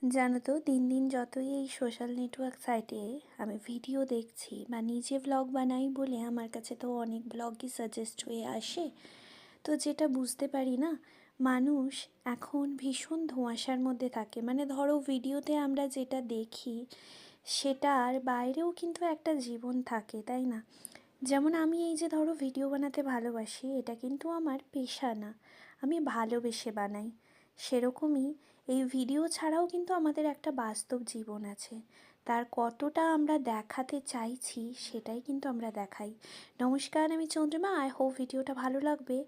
জানো তো দিন দিন যতই এই সোশ্যাল নেটওয়ার্ক সাইটে আমি ভিডিও দেখছি বা নিজে ব্লগ বানাই বলে আমার কাছে তো অনেক ব্লগই সাজেস্ট হয়ে আসে। তো যেটা বুঝতে পারি না, মানুষ এখন ভীষণ ধোঁয়াশার মধ্যে থাকে। মানে ধরো ভিডিওতে আমরা যেটা দেখি সেটার বাইরেও কিন্তু একটা জীবন থাকে, তাই না? যেমন আমি এই যে ধরো ভিডিও বানাতে ভালোবাসি, এটা কিন্তু আমার পেশা না, আমি ভালোবেসে বানাই। সেরকমই এই ভিডিও ছাড়াও কিন্তু আমাদের একটা বাস্তব জীবন আছে, তার কতটা আমরা দেখাতে চাইছি সেটাই কিন্তু আমরা দেখাই। নমস্কার, আমি চন্দ্রিমা, আই হোপ ভিডিওটা ভালো লাগবে।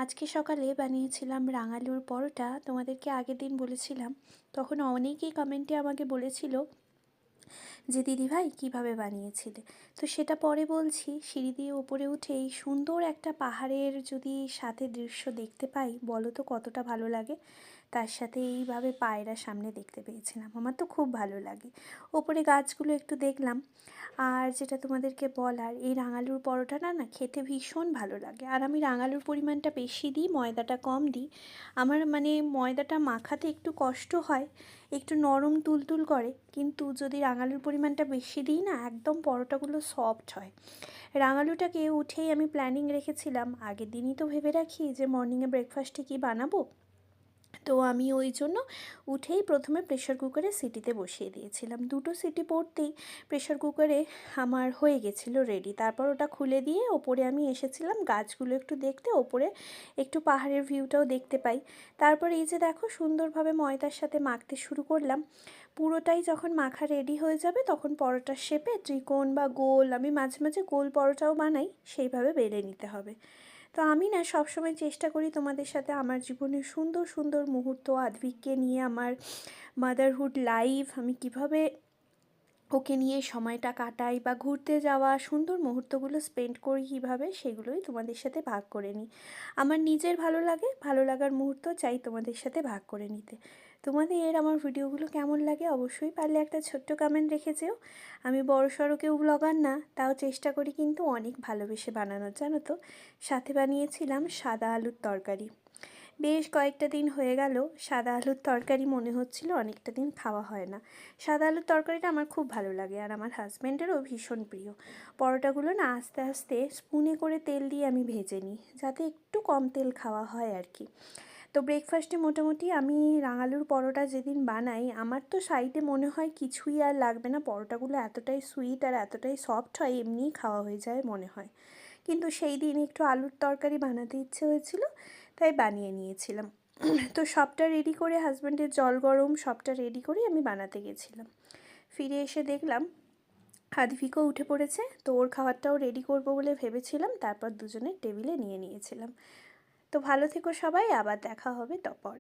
আজকে সকালে বানিয়েছিলাম রাঙালুর পরোটা, তোমাদেরকে আগের দিন বলেছিলাম। তখন অনেকেই কমেন্টে আমাকে বলেছিল যে দিদিভাই কীভাবে বানিয়েছিলে। তো সেটা পরে বলছি। সিঁড়ি দিয়ে ওপরে উঠে এই সুন্দর একটা পাহাড়ের যদি সাথে দৃশ্য দেখতে পাই, বলো তো কতটা ভালো লাগে। তার সাথে এইভাবে পায়রা সামনে দেখতে পেয়েছিলাম, আমার তো খুব ভালো লাগে। ওপরে গাছগুলো একটু দেখলাম। আর যেটা তোমাদেরকে বলার, এই রাঙালুর পরোটাটা না খেতে ভীষণ ভালো লাগে। আর আমি রাঙালুর পরিমাণটা বেশি দিই, ময়দাটা কম দিই। আমার মানে ময়দাটা মাখাতে একটু কষ্ট হয়, একটু নরম তুলতুল করে, কিন্তু যদি রাঙালুর পরিমাণটা বেশি দিই না, একদম পরোটাগুলো সফট হয়। রাঙালুটাকে উঠেই আমি প্ল্যানিং রেখেছিলাম, আগের দিনই তো ভেবে রাখি যে মর্নিংয়ে ব্রেকফাস্টে কী বানাবো। তো আমি ওই জন্য উঠেই প্রথমে প্রেশার কুকারে সিটিতে বসিয়ে দিয়েছিলাম। দুটো সিটি পড়তেই প্রেশার কুকারে আমার হয়ে গেছিলো রেডি। তারপর ওটা খুলে দিয়ে ওপরে আমি এসেছিলাম গাছগুলো একটু দেখতে, ওপরে একটু পাহাড়ের ভিউটাও দেখতে পাই। তারপর এই যে দেখো সুন্দরভাবে ময়দার সাথে মাখতে শুরু করলাম। পুরোটাই যখন মাখা রেডি হয়ে যাবে তখন পরোটার শেপে ত্রিকোণ বা গোল, আমি মাঝে মাঝে গোল পরোটাও বানাই, সেইভাবে বেলে নিতে হবে। তো আমি না সবসময় চেষ্টা করি তোমাদের সাথে আমার জীবনের সুন্দর সুন্দর মুহূর্ত, আদ্ভিককে নিয়ে আমার মাদারহুড লাইফ, আমি কিভাবে ওকে নিয়ে সময়টা কাটাই বা ঘুরতে যাওয়া সুন্দর মুহূর্তগুলো স্পেন্ড করি কীভাবে, সেগুলোই তোমাদের সাথে ভাগ করে নিই। আমার নিজের ভালো লাগে, ভালো লাগার মুহূর্ত চাই তোমাদের সাথে ভাগ করে নিতে। তোমাদের আমার ভিডিওগুলো কেমন লাগে অবশ্যই পারলে একটা ছোট্ট কমেন্ট রেখে যেও। আমি বড়সড় কেউ ব্লগার না, তাও চেষ্টা করি কিন্তু অনেক ভালোবেসে বানানোর, জানো তো। সাথে বানিয়েছিলাম সাদা আলুর তরকারি। বেশ কয়েকটা দিন হয়ে গেল সাদা আলুর তরকারি মনে হচ্ছিল অনেকটা দিন খাওয়া হয় না। সাদা আলুর তরকারিটা আমার খুব ভালো লাগে আর আমার হাজব্যান্ডেরও ভীষণ প্রিয়। পরোটাগুলো না আস্তে আস্তে স্পুনে করে তেল দিয়ে আমি ভেজে নিই, যাতে একটু কম তেল খাওয়া হয় আর কি। তো ব্রেকফাস্টে মোটামুটি আমি রাঙালুর পরোটা যেদিন বানাই, আমার তো সাইডে মনে হয় কিছুই আর লাগবে না, পরোটাগুলো এতটাই সুইট আর এতটাই সফট হয়, এমনিই খাওয়া হয়ে যায় মনে হয়। কিন্তু সেই দিন একটু আলুর তরকারি বানাতে ইচ্ছে হয়েছিল, তাই বানিয়ে নিয়েছিলাম। তো সবটা রেডি করে, হাজব্যান্ডের জল গরম সবটা রেডি করে আমি বানাতে গেছিলাম। ফিরে এসে দেখলাম আদ্ভিকও উঠে পড়েছে, তো ওর খাবারটাও রেডি করব বলে ভেবেছিলাম, তারপর দুজনের টেবিলে নিয়ে নিয়েছিলাম। তো ভালো থেকো সবাই, আবার দেখা হবে তপর।